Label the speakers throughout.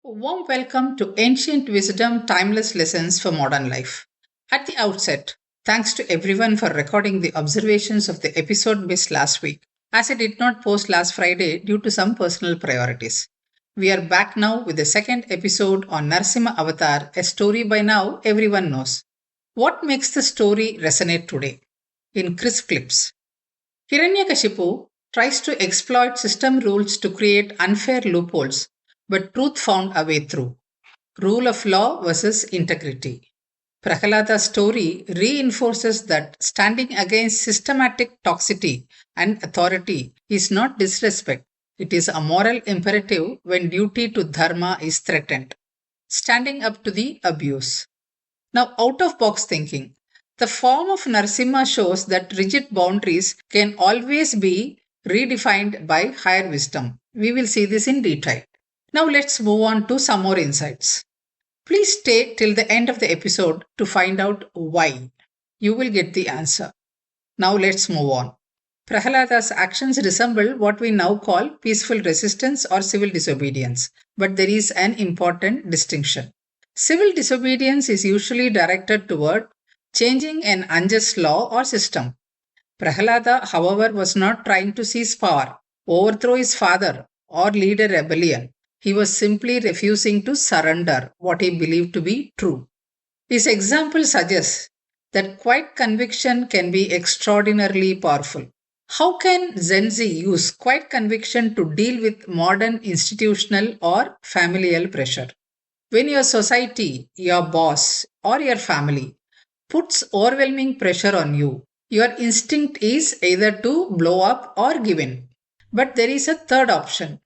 Speaker 1: Warm welcome to Ancient Wisdom Timeless Lessons for Modern Life. At the outset, thanks to everyone for recording the observations of the episode missed last week, as I did not post last Friday due to some personal priorities. We are back now with the second episode on Narasimha Avatar, a story by now everyone knows. What makes the story resonate today? In crisp clips, Hiranyakashipu tries to exploit system rules to create unfair loopholes, but truth found a way through. Rule of law versus integrity. Prahalada's story reinforces that standing against systematic toxicity and authority is not disrespect, it is a moral imperative when duty to dharma is threatened. Standing up to the abuse. Now, out of box thinking. The form of Narasimha shows that rigid boundaries can always be redefined by higher wisdom. We will see this in detail. Now, let's move on to some more insights. Please stay till the end of the episode to find out why. You will get the answer. Now, let's move on. Prahalada's actions resemble what we now call peaceful resistance or civil disobedience, but there is an important distinction. Civil disobedience is usually directed toward changing an unjust law or system. Prahalada, however, was not trying to seize power, overthrow his father, or lead a rebellion. He was simply refusing to surrender what he believed to be true. His example suggests that quiet conviction can be extraordinarily powerful. How can Gen Z use quiet conviction to deal with modern institutional or familial pressure? When your society, your boss, or your family puts overwhelming pressure on you, your instinct is either to blow up or give in. But there is a third option: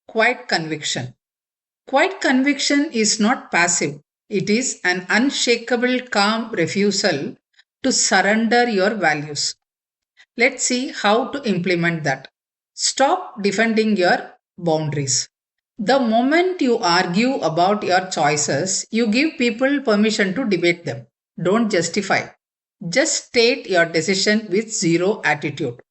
Speaker 1: quiet conviction. Quiet conviction is not passive, it is an unshakable, calm refusal to surrender your values. Let's see how to implement that. Stop defending your boundaries. The moment you argue about your choices, you give people permission to debate them. Don't justify. Just state your decision with zero attitude.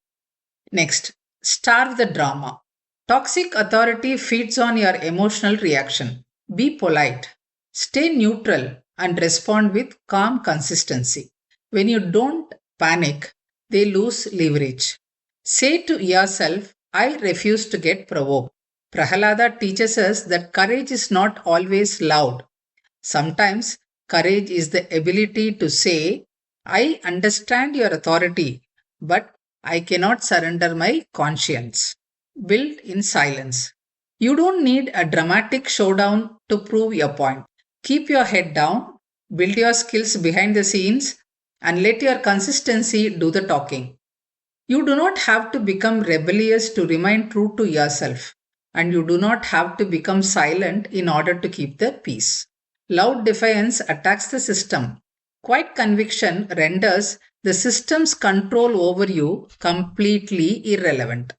Speaker 1: Next, starve the drama. Toxic authority feeds on your emotional reaction. Be polite. Stay neutral and respond with calm consistency. When you don't panic, they lose leverage. Say to yourself, I refuse to get provoked. Prahalada teaches us that courage is not always loud. Sometimes courage is the ability to say, I understand your authority, but I cannot surrender my conscience. Build in silence. You don't need a dramatic showdown to prove your point. Keep your head down, build your skills behind the scenes, and let your consistency do the talking. You do not have to become rebellious to remain true to yourself, and you do not have to become silent in order to keep the peace. Loud defiance attacks the system. Quiet conviction renders the system's control over you completely irrelevant.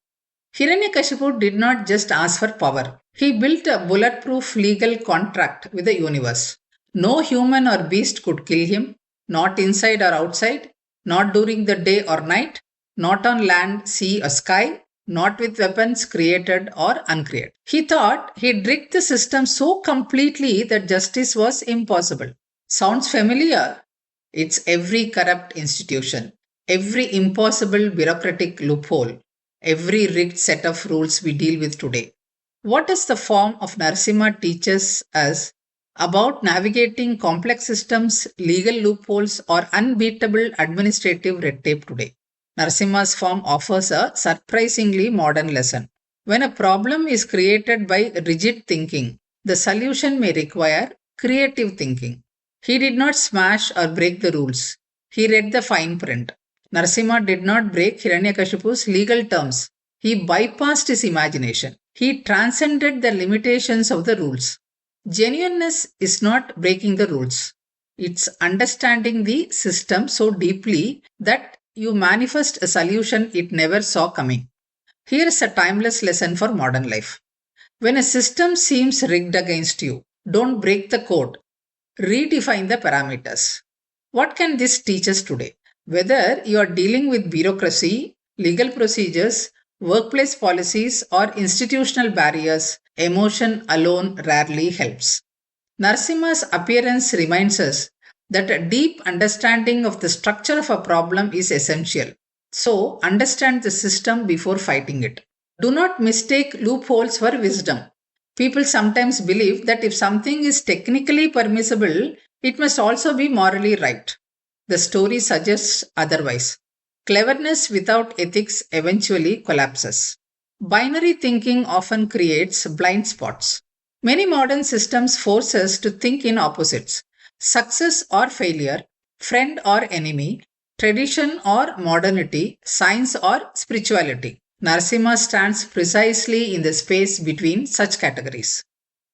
Speaker 1: Hiranyakashipu did not just ask for power. He built a bulletproof legal contract with the universe. No human or beast could kill him, not inside or outside, not during the day or night, not on land, sea, or sky, not with weapons created or uncreated. He thought he'd rigged the system so completely that justice was impossible. Sounds familiar? It's every corrupt institution, every impossible bureaucratic loophole, every rigged set of rules we deal with today. What does the form of Narasimha teaches us about navigating complex systems, legal loopholes, or unbeatable administrative red tape today? Narasimha's form offers a surprisingly modern lesson. When a problem is created by rigid thinking, the solution may require creative thinking. He did not smash or break the rules. He read the fine print. Narasimha did not break Hiranyakashipu's legal terms. He bypassed his imagination. He transcended the limitations of the rules. Genuineness is not breaking the rules. It's understanding the system so deeply that you manifest a solution it never saw coming. Here is a timeless lesson for modern life. When a system seems rigged against you, don't break the code. Redefine the parameters. What can this teach us today? Whether you are dealing with bureaucracy, legal procedures, workplace policies, or institutional barriers, emotion alone rarely helps. Narasimha's appearance reminds us that a deep understanding of the structure of a problem is essential. So, understand the system before fighting it. Do not mistake loopholes for wisdom. People sometimes believe that if something is technically permissible, it must also be morally right. The story suggests otherwise. Cleverness without ethics eventually collapses. Binary thinking often creates blind spots. Many modern systems force us to think in opposites: success or failure, friend or enemy, tradition or modernity, science or spirituality. Narasimha stands precisely in the space between such categories.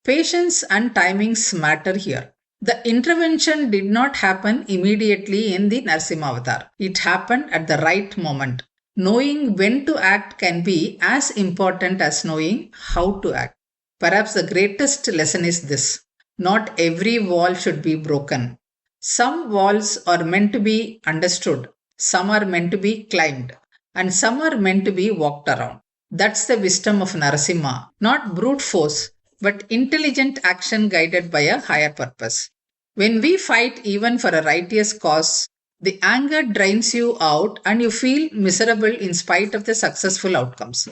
Speaker 1: Patience and timings matter here. The intervention did not happen immediately in the Narasimha avatar. It happened at the right moment. Knowing when to act can be as important as knowing how to act. Perhaps the greatest lesson is this: not every wall should be broken. Some walls are meant to be understood, some are meant to be climbed, and some are meant to be walked around. That's the wisdom of Narasimha, not brute force, but intelligent action guided by a higher purpose. When we fight even for a righteous cause, the anger drains you out and you feel miserable in spite of the successful outcomes.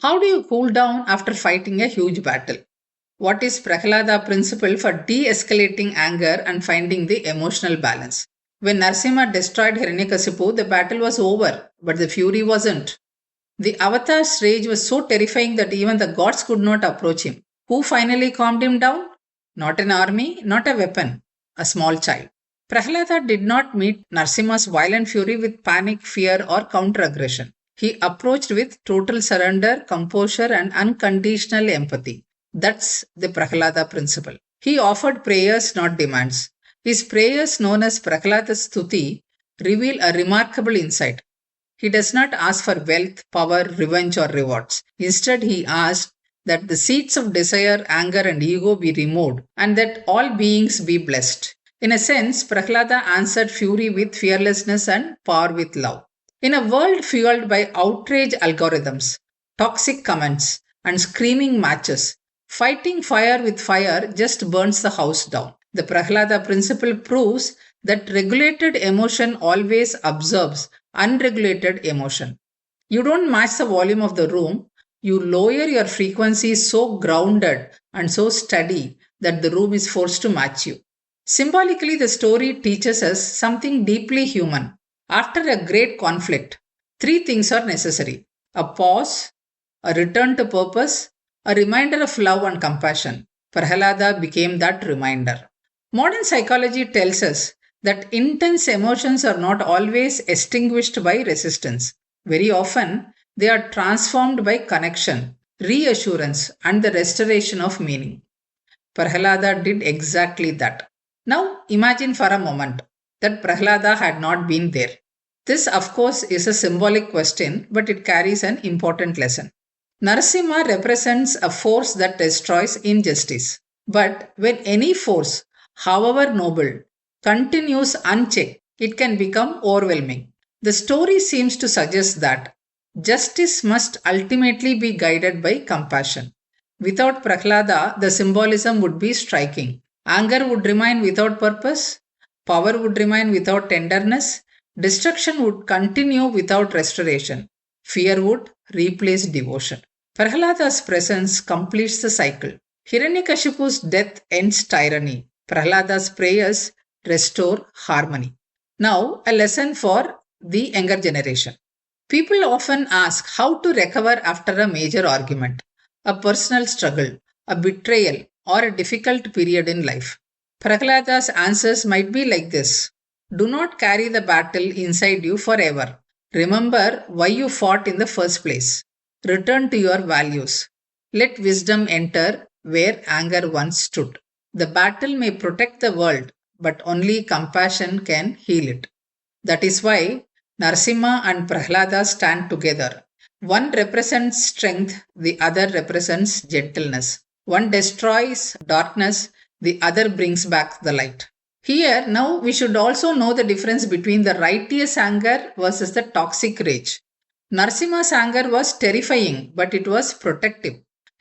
Speaker 1: How do you cool down after fighting a huge battle? What is Prahlada principle for de-escalating anger and finding the emotional balance? When Narasimha destroyed Hiranyakasipu, the battle was over, but the fury wasn't. The avatar's rage was so terrifying that even the gods could not approach him. Who finally calmed him down? Not an army, not a weapon, a small child. Prahlada did not meet Narasimha's violent fury with panic, fear, or counter aggression. He approached with total surrender, composure, and unconditional empathy. That's the Prahlada principle. He offered prayers, not demands. His prayers, known as Prahlada's Stuti, reveal a remarkable insight. He does not ask for wealth, power, revenge, or rewards. Instead, he asked that the seeds of desire, anger, and ego be removed and that all beings be blessed. In a sense, Prahlada answered fury with fearlessness and power with love. In a world fueled by outrage algorithms, toxic comments, and screaming matches, fighting fire with fire just burns the house down. The Prahlada principle proves that regulated emotion always absorbs unregulated emotion. You don't match the volume of the room, you lower your frequency so grounded and so steady that the room is forced to match you. Symbolically, the story teaches us something deeply human. After a great conflict, three things are necessary: a pause, a return to purpose, a reminder of love and compassion. Prahlada became that reminder. Modern psychology tells us that intense emotions are not always extinguished by resistance. Very often, they are transformed by connection, reassurance, and the restoration of meaning. Prahlada did exactly that. Now, imagine for a moment that Prahlada had not been there. This, of course, is a symbolic question, but it carries an important lesson. Narasimha represents a force that destroys injustice. But when any force, however noble, continues unchecked, it can become overwhelming. The story seems to suggest that justice must ultimately be guided by compassion. Without Prahlada, the symbolism would be striking. Anger would remain without purpose, power would remain without tenderness, destruction would continue without restoration, fear would replace devotion. Prahlada's presence completes the cycle. Hiranyakashipu's death ends tyranny. Prahlada's prayers restore harmony. Now, a lesson for the younger generation. People often ask how to recover after a major argument, a personal struggle, a betrayal, or a difficult period in life. Prahlada's answers might be like this: do not carry the battle inside you forever. Remember why you fought in the first place. Return to your values. Let wisdom enter where anger once stood. The battle may protect the world, but only compassion can heal it. That is why Narasimha and Prahlada stand together. One represents strength, the other represents gentleness. One destroys darkness, the other brings back the light. Here, now we should also know the difference between the righteous anger versus the toxic rage. Narasimha's anger was terrifying, but it was protective.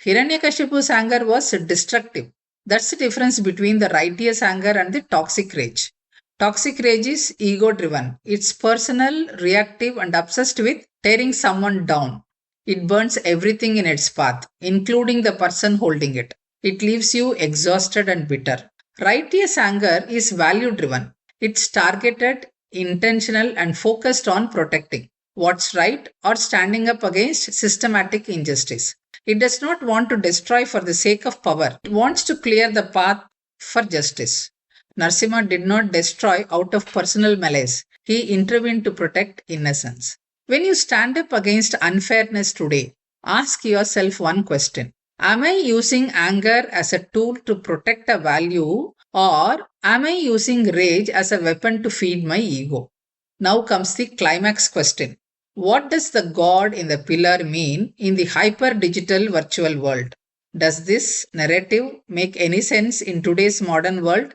Speaker 1: Hiranyakashipu's anger was destructive. That's the difference between the righteous anger and the toxic rage. Toxic rage is ego driven. It's personal, reactive, and obsessed with tearing someone down. It burns everything in its path, including the person holding it. It leaves you exhausted and bitter. Righteous anger is value driven. It's targeted, intentional, and focused on protecting what's right or standing up against systematic injustice. It does not want to destroy for the sake of power. It wants to clear the path for justice. Narasimha did not destroy out of personal malice. He intervened to protect innocence. When you stand up against unfairness today, ask yourself one question. Am I using anger as a tool to protect a value, or am I using rage as a weapon to feed my ego? Now comes the climax question. What does the God in the pillar mean in the hyper digital virtual world? Does this narrative make any sense in today's modern world?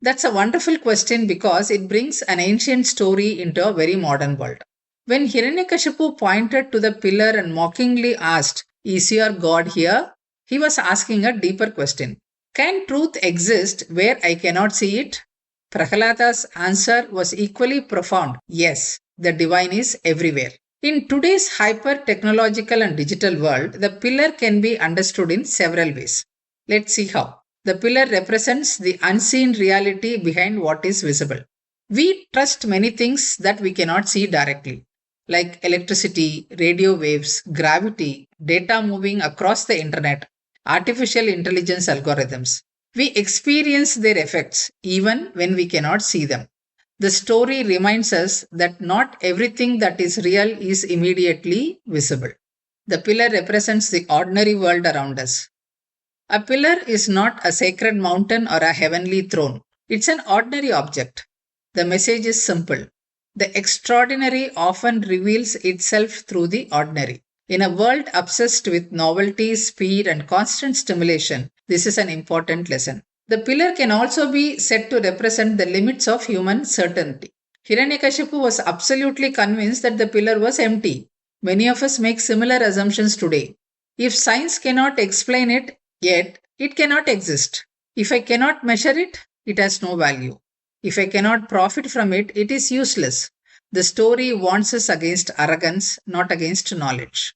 Speaker 1: That's a wonderful question because it brings an ancient story into a very modern world. When Hiranyakashipu pointed to the pillar and mockingly asked, "Is your God here?" he was asking a deeper question. Can truth exist where I cannot see it? Prahalada's answer was equally profound. Yes, the divine is everywhere. In today's hyper technological and digital world, the pillar can be understood in several ways. Let's see how. The pillar represents the unseen reality behind what is visible. We trust many things that we cannot see directly, like electricity, radio waves, gravity, data moving across the internet, artificial intelligence algorithms. We experience their effects even when we cannot see them. The story reminds us that not everything that is real is immediately visible. The pillar represents the ordinary world around us. A pillar is not a sacred mountain or a heavenly throne. It's an ordinary object. The message is simple. The extraordinary often reveals itself through the ordinary. In a world obsessed with novelty, speed, and constant stimulation, this is an important lesson. The pillar can also be said to represent the limits of human certainty. Hiranyakashipu was absolutely convinced that the pillar was empty. Many of us make similar assumptions today. If science cannot explain it, yet it cannot exist. If I cannot measure it, it has no value. If I cannot profit from it, it is useless. The story warns us against arrogance, not against knowledge.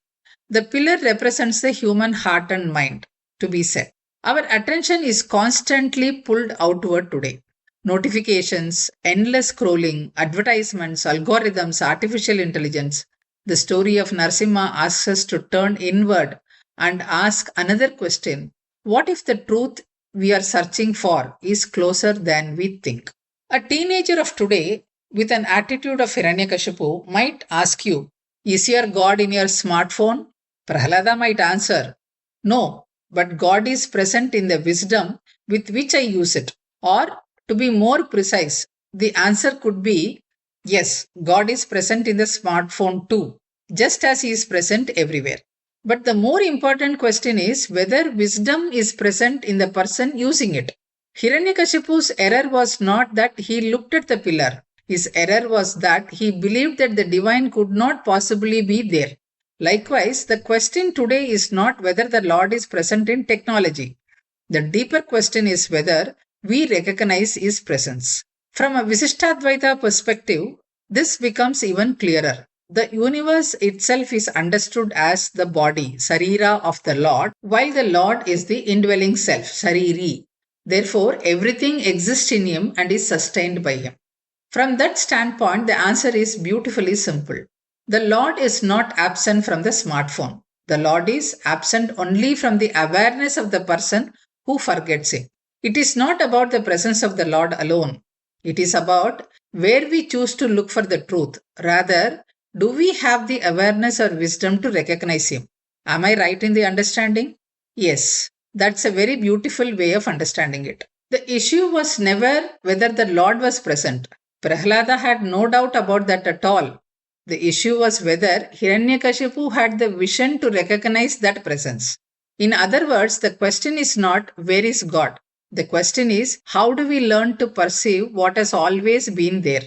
Speaker 1: The pillar represents the human heart and mind, to be said. Our attention is constantly pulled outward today. Notifications, endless scrolling, advertisements, algorithms, artificial intelligence. The story of Narasimha asks us to turn inward and ask another question. What if the truth we are searching for is closer than we think? A teenager of today with an attitude of Hiranyakashipu might ask you, "Is your God in your smartphone?" Prahalada might answer, "No, but God is present in the wisdom with which I use it." Or, to be more precise, the answer could be, "Yes, God is present in the smartphone too, just as He is present everywhere." But the more important question is whether wisdom is present in the person using it. Hiranyakashipu's error was not that he looked at the pillar. His error was that he believed that the divine could not possibly be there. Likewise, the question today is not whether the Lord is present in technology. The deeper question is whether we recognize His presence. From a Visishtadvaita perspective, this becomes even clearer. The universe itself is understood as the body, sarira, of the Lord, while the Lord is the indwelling self, sariri. Therefore, everything exists in Him and is sustained by Him. From that standpoint, the answer is beautifully simple. The Lord is not absent from the smartphone. The Lord is absent only from the awareness of the person who forgets Him. It is not about the presence of the Lord alone. It is about where we choose to look for the truth. Rather, do we have the awareness or wisdom to recognize Him? Am I right in the understanding? Yes, that's a very beautiful way of understanding it. The issue was never whether the Lord was present. Prahlada had no doubt about that at all. The issue was whether Hiranyakashipu had the vision to recognize that presence. In other words, the question is not where is God? The question is how do we learn to perceive what has always been there?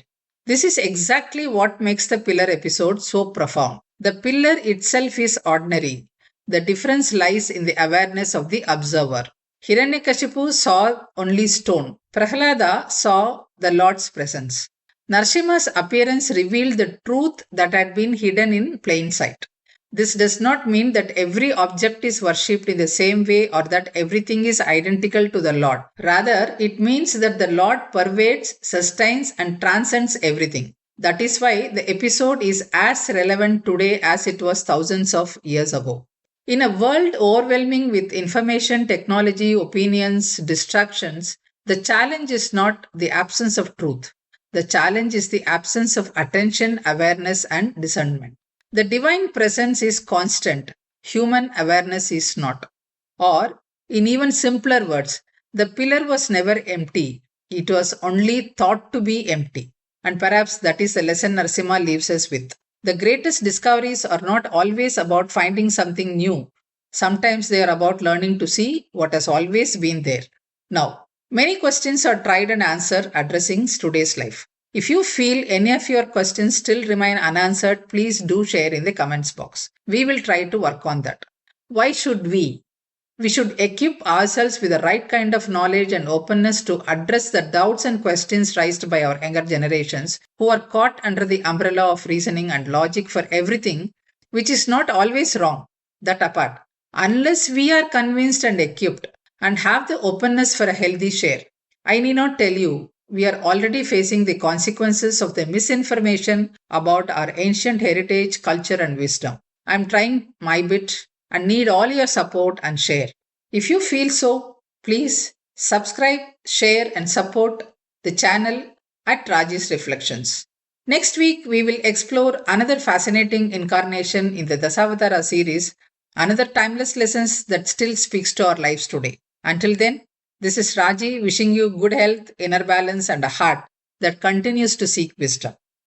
Speaker 1: This is exactly what makes the pillar episode so profound. The pillar itself is ordinary. The difference lies in the awareness of the observer. Hiranyakashipu saw only stone. Prahlada saw the Lord's presence. Narasimha's appearance revealed the truth that had been hidden in plain sight. This does not mean that every object is worshipped in the same way or that everything is identical to the Lord. Rather, it means that the Lord pervades, sustains, and transcends everything. That is why the episode is as relevant today as it was thousands of years ago. In a world overwhelming with information, technology, opinions, distractions, the challenge is not the absence of truth. The challenge is the absence of attention, awareness, and discernment. The divine presence is constant, human awareness is not. Or, in even simpler words, the pillar was never empty, it was only thought to be empty. And perhaps that is the lesson Narasimha leaves us with. The greatest discoveries are not always about finding something new. Sometimes they are about learning to see what has always been there. Now, many questions are tried and answered addressing today's life. If you feel any of your questions still remain unanswered, please do share in the comments box. We will try to work on that. Why should we? We should equip ourselves with the right kind of knowledge and openness to address the doubts and questions raised by our younger generations who are caught under the umbrella of reasoning and logic for everything, which is not always wrong. That apart, unless we are convinced and equipped and have the openness for a healthy share, I need not tell you, we are already facing the consequences of the misinformation about our ancient heritage, culture, and wisdom. I am trying my bit and need all your support and share. If you feel so, please subscribe, share, and support the channel at Raji's Reflections. Next week, we will explore another fascinating incarnation in the Dasavatara series, another timeless lessons that still speaks to our lives today. Until then, this is Raji wishing you good health, inner balance, and a heart that continues to seek wisdom.